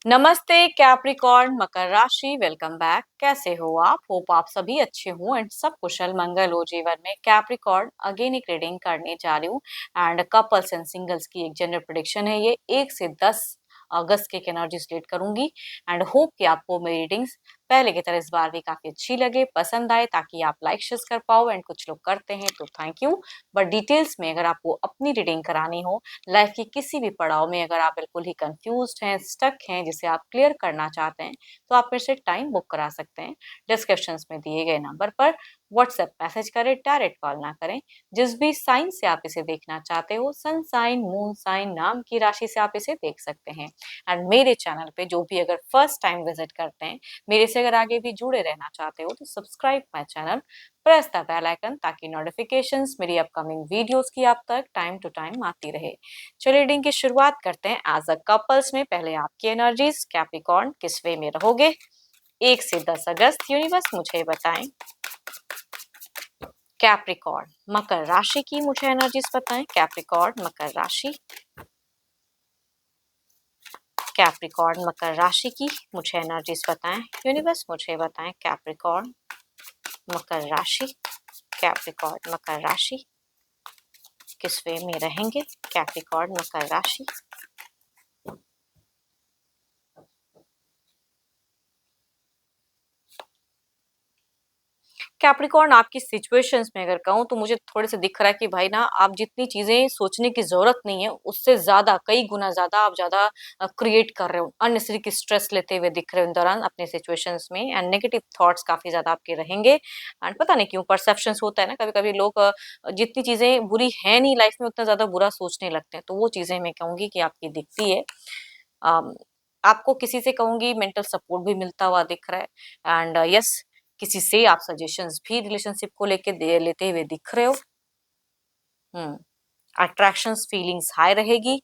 नमस्ते कैप्रिकॉर्न मकर राशि। Welcome back. कैसे हो आप? होप आप सभी अच्छे हो एंड सब कुशल मंगल हो जीवन में। कैप्रिकॉर्न अगेन एक रीडिंग करने जा रही हूँ एंड कपल्स एंड सिंगल्स की एक जनरल प्रेडिक्शन है। ये 1 से 10 अगस्त के एनर्जीज रीड करूंगी एंड होप कि आपको मेरी रीडिंग्स पहले की तरह इस बार भी काफी अच्छी लगे, पसंद आए, ताकि आप लाइक शेयर कर पाओ। एंड कुछ लोग करते हैं तो थैंक यू, बट डिटेल्स में अगर आपको अपनी रीडिंग करानी हो, लाइफ की किसी भी पड़ाव में अगर आप बिल्कुल ही कंफ्यूज्ड हैं, स्टक हैं, जिसे आप क्लियर करना चाहते हैं, तो आप मेरे से टाइम बुक करा सकते हैं। डिस्क्रिप्शन में दिए गए नंबर पर व्हाट्सएप मैसेज करें, डायरेक्ट कॉल ना करें। जिस भी साइन से आप इसे देखना चाहते हो, सन साइन, मून साइन, नाम की राशि से आप इसे देख सकते हैं। एंड मेरे चैनल पे जो भी अगर फर्स्ट टाइम विजिट करते हैं, मेरे से अगर आगे भी जुड़े रहना चाहते हो, तो subscribe my channel, press the bell icon, ताकि नोटिफिकेशंस मेरी अपकमिंग वीडियोस की आप तक टाइम टू टाइम आती रहे। चलिए रीडिंग की शुरुआत करते हैं। एज अ कपल्स में पहले आपकी एनर्जीज, कैप्रिकॉर्न किस वे में रहोगे 1 से 10 अगस्त, यूनिवर्स मुझे बताएं। कैप्रिकॉर्न मकर राशि की मुझे एनर्जीज बताएं। कैप्रिकॉर्न मकर राशि, कैप्रिकॉर्न मकर राशि की मुझे एनर्जीज बताएं। यूनिवर्स मुझे बताएं कैप्रिकॉर्न मकर राशि, कैप्रिकॉर्न मकर राशि किस वे में रहेंगे। कैप्रिकॉर्न मकर राशि, कैप्रिकॉर्न आपकी सिचुएशंस में अगर कहूँ तो मुझे थोड़े से दिख रहा है कि भाई ना, आप जितनी चीजें सोचने की जरूरत नहीं है, उससे ज्यादा, कई गुना ज्यादा आप ज्यादा क्रिएट कर रहे हो, अननेसेसरी की स्ट्रेस लेते हुए दिख रहे हो इन दौरान अपने सिचुएशंस में। एंड नेगेटिव थॉट्स काफी ज्यादा आपके रहेंगे। एंड पता नहीं क्यों परसेप्शंस होता है ना, कभी कभी लोग जितनी चीजें बुरी है नहीं लाइफ में, उतना ज्यादा बुरा सोचने लगते हैं। तो वो चीजें मैं कहूंगी कि आपकी दिखती है। अम, आपको किसी से कहूंगी मेंटल सपोर्ट भी मिलता हुआ दिख रहा है। एंड यस, किसी से आप सजेशंस भी रिलेशनशिप को लेके लेते हुए दिख रहे हो। हम्म, अट्रैक्शंस फीलिंग्स हाई रहेगी।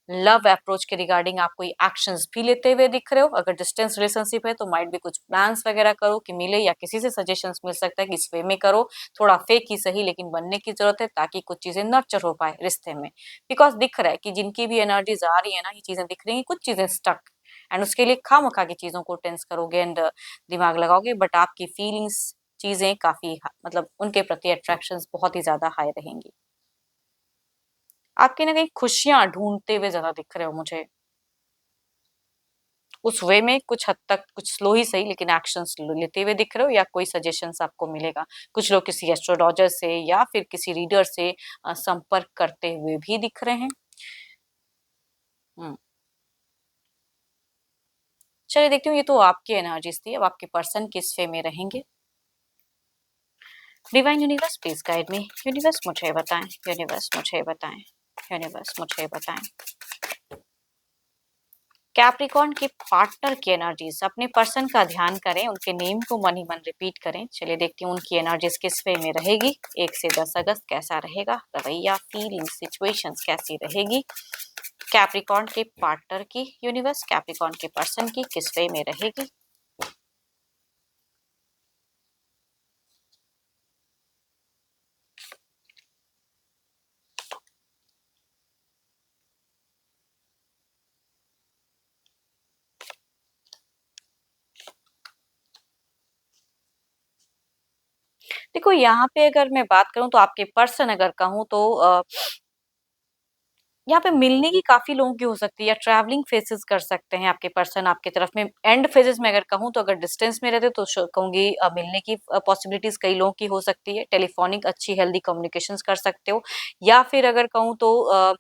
लव अप्रोच के रिगार्डिंग आप कोई एक्शंस भी लेते हुए दिख रहे हो। अगर डिस्टेंस रिलेशनशिप है तो माइट भी कुछ प्लान्स वगैरह करो कि मिले, या किसी से सजेशंस मिल सकता है कि इस वे में करो। थोड़ा फेक ही सही, लेकिन बनने की जरूरत है, ताकि कुछ चीजें नर्चर हो पाए रिश्ते में। बिकॉज दिख रहा है कि जिनकी भी एनर्जीज आ रही है ना, ये चीजें दिख रही है, कुछ चीजें स्टक, एंड उसके लिए खामखा की चीजों को टेंस करोगे एंड दिमाग लगाओगे। बट आपकी फीलिंग्स, चीजें काफी मतलब उनके प्रति अट्रैक्शंस बहुत ही ज्यादा हाई रहेंगी। आपके ना कहीं खुशियां ढूंढते हुए ज्यादा दिख रहे हो मुझे, उस वे में कुछ हद तक, कुछ स्लो ही सही, लेकिन एक्शंस लेते हुए दिख रहे हो, या कोई सजेशंस आपको मिलेगा। कुछ लोग किसी एस्ट्रोलॉजर से या फिर किसी रीडर से संपर्क करते हुए भी दिख रहे हैं। हम्म, चलिए देखती हूँ, ये तो आपकी एनर्जीज थी। अब आपके पर्सन किस वे में रहेंगे। Divine universe please guide me. Universe मुझे बताएं, यूनिवर्स मुझे बताएं, यूनिवर्स मुझे बताएं। कैप्रिकॉर्न के पार्टनर की एनर्जीज, अपने पर्सन का ध्यान करें, उनके नेम को मन ही मन रिपीट करें। चलिए देखती हूँ उनकी एनर्जीज किस वे में रहेगी। 1 से 10 अगस्त कैसा रहेगा रवैया, फीलिंग, सिचुएशंस कैसी रहेगी कैप्रिकॉर्न के पार्टनर की। यूनिवर्स कैप्रिकॉर्न के पर्सन की किस वे में रहेगी। देखो यहाँ पे अगर मैं बात करूं तो आपके पर्सन अगर कहूँ तो यहाँ पे मिलने की काफी लोगों की हो सकती है, या ट्रैवलिंग फेसेस कर सकते हैं आपके पर्सन आपकी तरफ में। एंड फेजेस में अगर कहूँ तो, अगर डिस्टेंस में रहते तो कहूंगी मिलने की पॉसिबिलिटीज कई लोगों की हो सकती है। टेलीफोनिक अच्छी हेल्दी कम्युनिकेशंस कर सकते हो, या फिर अगर कहूँ तो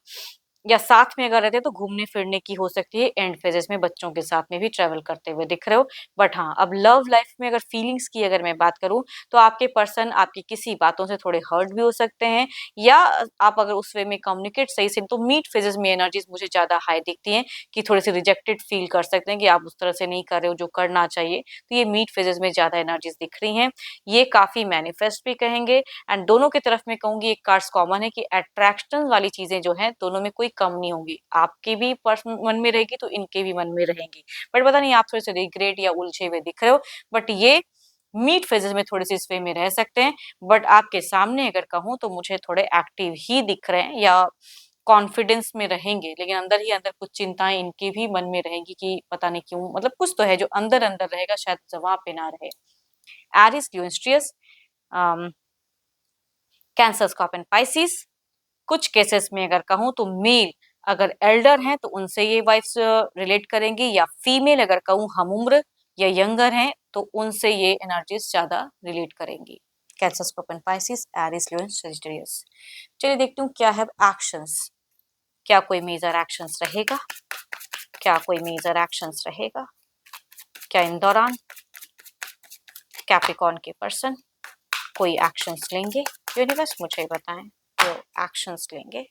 या साथ में अगर रहते तो घूमने फिरने की हो सकती है। एंड फेजेस में बच्चों के साथ में भी ट्रेवल करते हुए दिख रहे हो। बट हाँ, अब लव लाइफ में अगर फीलिंग्स की अगर मैं बात करूँ, तो आपके पर्सन आपकी किसी बातों से थोड़े हर्ट भी हो सकते हैं, या आप अगर उस वे में कम्युनिकेट सही से, तो मीट फेजेस में एनर्जीज मुझे ज्यादा हाई दिखती हैं कि थोड़ी सी रिजेक्टेड फील कर सकते हैं कि आप उस तरह से नहीं कर रहे हो जो करना चाहिए। तो ये मीट फेजेस में ज्यादा एनर्जीज दिख रही हैं। ये काफी मैनिफेस्ट भी कहेंगे। एंड दोनों की तरफ में कहूंगी एक कार्ड्स कॉमन है कि अट्रैक्शन वाली चीजें जो है दोनों में कोई कम नहीं होंगी। आपके भी पर्सन मन में रहेगी तो इनके भी मन में रहेंगी। बट पता नहीं, आप थोड़े से रिग्रेट या उलझे हुए दिख रहे हो। बट ये मीट फेजेस में थोड़े से इस वे में रह सकते हैं। बट आपके सामने अगर कहूँ तो मुझे थोड़े एक्टिव ही दिख रहे हैं, या कॉन्फिडेंस में रहेंगे, लेकिन अंदर ही अंदर कुछ चिंताएं इनके भी मन में रहेंगी कि पता नहीं क्यों, मतलब कुछ तो है जो अंदर अंदर रहेगा, शायद जवाब पे ना रहे। एरिस, ल्यूस्ट्रियस, कैंसर, स्कॉर्पियन, पाइसिस। कुछ केसेस में अगर कहूँ तो मेल अगर एल्डर हैं तो उनसे ये वाइफ्स रिलेट करेंगी, या फीमेल अगर कहूँ हम उम्र या यंगर हैं तो उनसे ये एनर्जीज ज्यादा रिलेट करेंगी। कैंसर, स्कॉर्पियन, पाइसिस, एरिस, लियो, सजिटेरियस। चलिए देखती हूँ क्या है एक्शंस। क्या कोई मेजर एक्शंस रहेगा? क्या कोई मेजर एक्शंस रहेगा? क्या इन दौरान कैप्रिकॉर्न के पर्सन कोई एक्शंस लेंगे? यूनिवर्स मुझे बताएं तो एक्शंस लेंगे।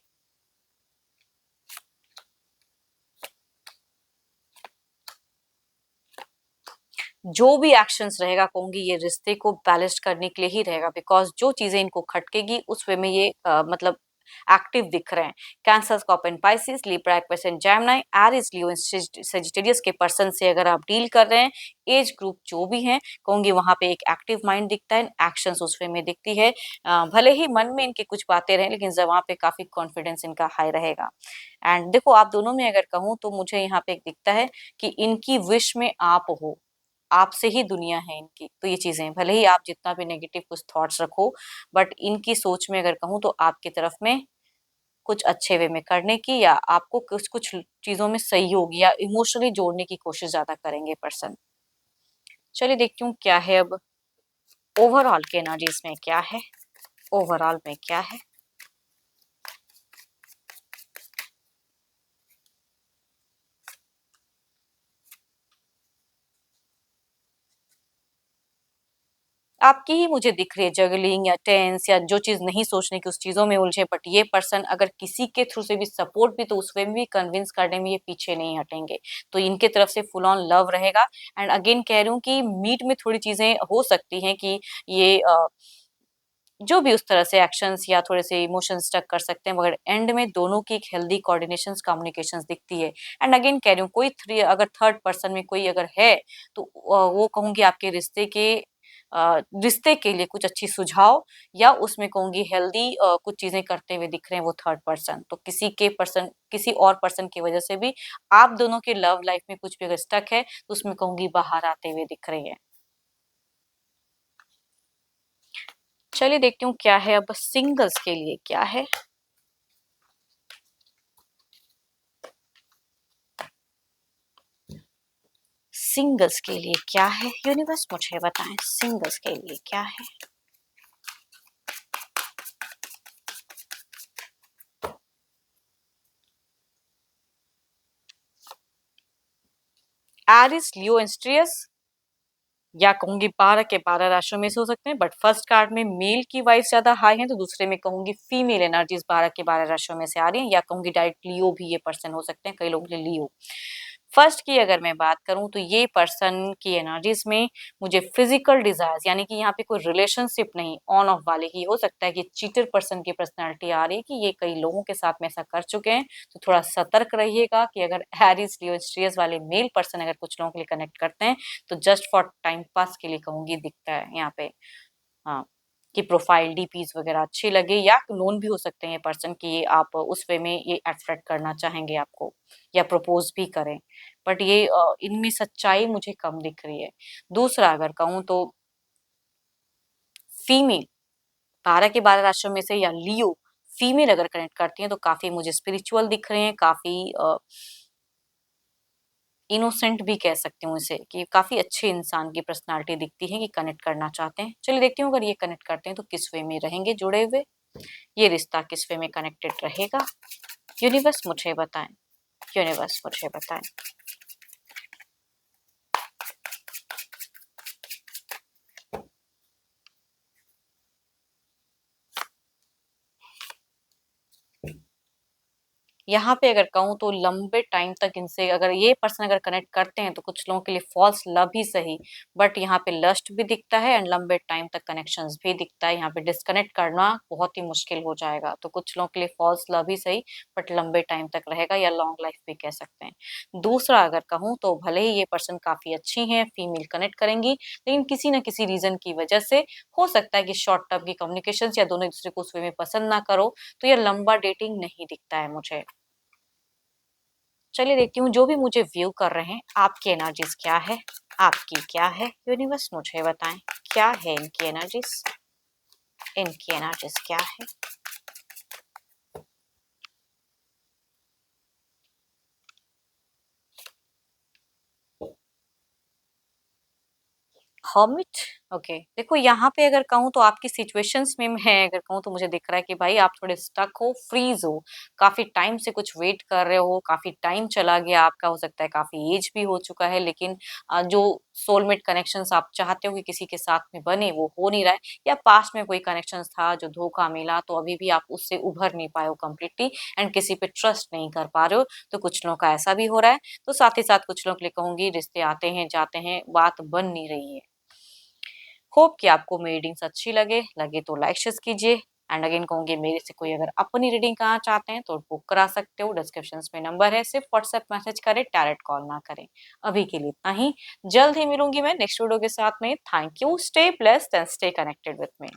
जो भी एक्शंस रहेगा कहूंगी ये रिश्ते को बैलेंस करने के लिए ही रहेगा, बिकॉज जो चीजें इनको खटकेगी उस वे में ये मतलब एक्टिव दिख रहे हैं। Cancer, Scorpion, Pisces, Libra, Aquarius and Gemini, Aries, Leo, Sagittarius के पर्सन से अगर आप डील कर रहे हैं, एज ग्रुप जो भी हैं, कहूंगी वहां पे एक एक्टिव माइंड दिखता है, एक्शंस उस वे में दिखती है। भले ही मन में इनके कुछ बातें रहें, लेकिन वहां पे काफी कॉन्फिडेंस इनका हाई रहेगा। एंड देखो आप दोनों में अगर कहूँ तो मुझे यहाँ पे एक दिखता है कि इनकी विश में आप हो, आपसे ही दुनिया है इनकी। तो ये चीजें भले ही आप जितना भी नेगेटिव कुछ थॉट्स रखो, बट इनकी सोच में अगर कहूँ तो आपकी तरफ में कुछ अच्छे वे में करने की, या आपको कुछ कुछ चीजों में सहयोग या इमोशनली जोड़ने की कोशिश ज्यादा करेंगे पर्सन। चलिए देखती हूँ क्या है अब ओवरऑल के एनर्जीज में क्या है, ओवरऑल में क्या है। आपकी ही मुझे दिख रही है जगलिंग या टेंस, या जो चीज नहीं सोचने की उस चीजों में उलझे। बट ये पर्सन अगर किसी के थ्रू से भी सपोर्ट भी, तो उस वे में भी कन्विंस करने में ये पीछे नहीं हटेंगे। तो इनके तरफ से फुल ऑन लव रहेगा। एंड अगेन कह रही हूँ कि मीट में थोड़ी चीजें हो सकती हैं कि ये जो भी उस तरह से एक्शंस या थोड़े से इमोशंस स्टक कर सकते हैं, मगर एंड में दोनों की एक हेल्दी कोऑर्डिनेशंस कम्युनिकेशंस दिखती है। एंड अगेन कह रही हूँ कोई थ्री अगर थर्ड पर्सन में कोई अगर है तो वो कहूंगी आपके रिश्ते के लिए कुछ अच्छी सुझाव, या उसमें कहूंगी हेल्दी कुछ चीजें करते हुए दिख रहे हैं वो थर्ड पर्सन। तो किसी और पर्सन की वजह से भी आप दोनों के लव लाइफ में कुछ भी अगर स्टक है तो उसमें कहूंगी बाहर आते हुए दिख रही है। चलिए देखती हूँ क्या है अब सिंगल्स के लिए क्या है। सिंगल्स के लिए क्या है यूनिवर्स मुझे बताएं, सिंगल्स के लिए क्या है। एरिस, लियो, एस्ट्रियस, या कहूंगी 12 के 12 राशियों में से हो सकते हैं, बट फर्स्ट कार्ड में मेल की वाइफ ज्यादा हाई है, तो दूसरे में कहूंगी फीमेल एनर्जीज 12 के 12 राशियों में से आ रही है, या कहूंगी डायरेक्ट लियो भी ये पर्सन हो सकते हैं, कई लोगों के लिए लियो। फर्स्ट की अगर मैं बात करूं तो ये पर्सन की एनर्जीज में मुझे फिजिकल डिजायर्स, यानी कि यहाँ पे कोई रिलेशनशिप नहीं, ऑन ऑफ वाले ही हो सकता है कि चीटर पर्सन की पर्सनैलिटी आ रही है कि ये कई लोगों के साथ में ऐसा कर चुके हैं। तो थोड़ा सतर्क रहिएगा कि अगर एरिस, लियो, स्ट्रियस वाले मेल पर्सन अगर कुछ लोगों के लिए कनेक्ट करते हैं तो जस्ट फॉर टाइम पास के लिए कहूंगी दिखता है यहाँ पे। हाँ, कि प्रोफाइल डीपीज वगैरह अच्छी लगे, या नोन भी हो सकते हैं ये पर्सन की आप उस वे में ये अट्रैक्ट करना चाहेंगे आपको, या प्रपोज भी करें। बट ये इनमें सच्चाई मुझे कम दिख रही है। दूसरा अगर कहूँ तो फीमेल 12 के 12 राशियों में से या लियो फीमेल अगर कनेक्ट करती हैं तो काफी मुझे स्पिरिचुअल दिख रहे हैं, काफी इनोसेंट भी कह सकती हूँ इसे, कि काफी अच्छे इंसान की पर्सनालिटी दिखती है कि कनेक्ट करना चाहते हैं। चलिए देखती हूँ अगर ये कनेक्ट करते हैं तो किस वे में रहेंगे जुड़े हुए, ये रिश्ता किस वे में कनेक्टेड रहेगा। यूनिवर्स मुझे बताएं, यूनिवर्स मुझे बताएं। यहाँ पे अगर कहूँ तो लंबे टाइम तक इनसे अगर ये पर्सन अगर कनेक्ट करते हैं तो कुछ लोगों के लिए फॉल्स लव ही सही, बट यहाँ पे लस्ट भी दिखता है एंड लंबे टाइम तक कनेक्शंस भी दिखता है। यहाँ पे डिस्कनेक्ट करना बहुत ही मुश्किल हो जाएगा, तो कुछ लोगों के लिए फॉल्स लव ही सही बट लंबे टाइम तक रहेगा, या लॉन्ग लाइफ भी कह सकते हैं। दूसरा अगर कहूँ तो भले ही ये पर्सन काफी अच्छी हैं, फीमेल कनेक्ट करेंगी, लेकिन किसी न किसी रीजन की वजह से हो सकता है कि शॉर्ट टर्म की कम्युनिकेशन या दोनों एक दूसरे को उस वे में पसंद ना करो, तो ये लंबा डेटिंग नहीं दिखता है मुझे। चलिए देखती हूँ जो भी मुझे व्यू कर रहे हैं आपकी एनर्जीज क्या है, आपकी क्या है, यूनिवर्स मुझे बताएं क्या है इनकी एनर्जीज, इनकी एनर्जीज क्या है। Hermit, okay. देखो यहाँ पे अगर कहूँ तो आपकी सिचुएशंस में मैं अगर कहूँ तो मुझे दिख रहा है कि भाई आप थोड़े स्टक हो, फ्रीज हो, काफी टाइम से कुछ वेट कर रहे हो, काफी टाइम चला गया आपका, हो सकता है काफी एज भी हो चुका है, लेकिन जो सोलमेट कनेक्शंस आप चाहते हो कि किसी के साथ में बने वो हो नहीं रहा है, या पास्ट में कोई कनेक्शंस था जो धोखा मिला तो अभी भी आप उससे उभर नहीं पाए हो कम्प्लीटली, एंड किसी पे ट्रस्ट नहीं कर पा रहे हो, तो कुछ लोगों का ऐसा भी हो रहा है। तो साथ ही साथ कुछ लोग के लिए कहूंगी रिश्ते आते हैं जाते हैं, बात बन नहीं रही है। होप कि आपको मेरी रीडिंग्स अच्छी लगे, लगे तो लाइक शेयर कीजिए, एंड अगेन कहूंगी मेरे से कोई अगर अपनी रीडिंग करना चाहते हैं तो बुक करा सकते हो, डिस्क्रिप्शन में नंबर है, सिर्फ व्हाट्सएप मैसेज करें, डायरेक्ट कॉल ना करें। अभी के लिए इतना ही, जल्द ही मिलूंगी मैं नेक्स्ट वीडियो के साथ में। Thank you, stay blessed and stay connected with me.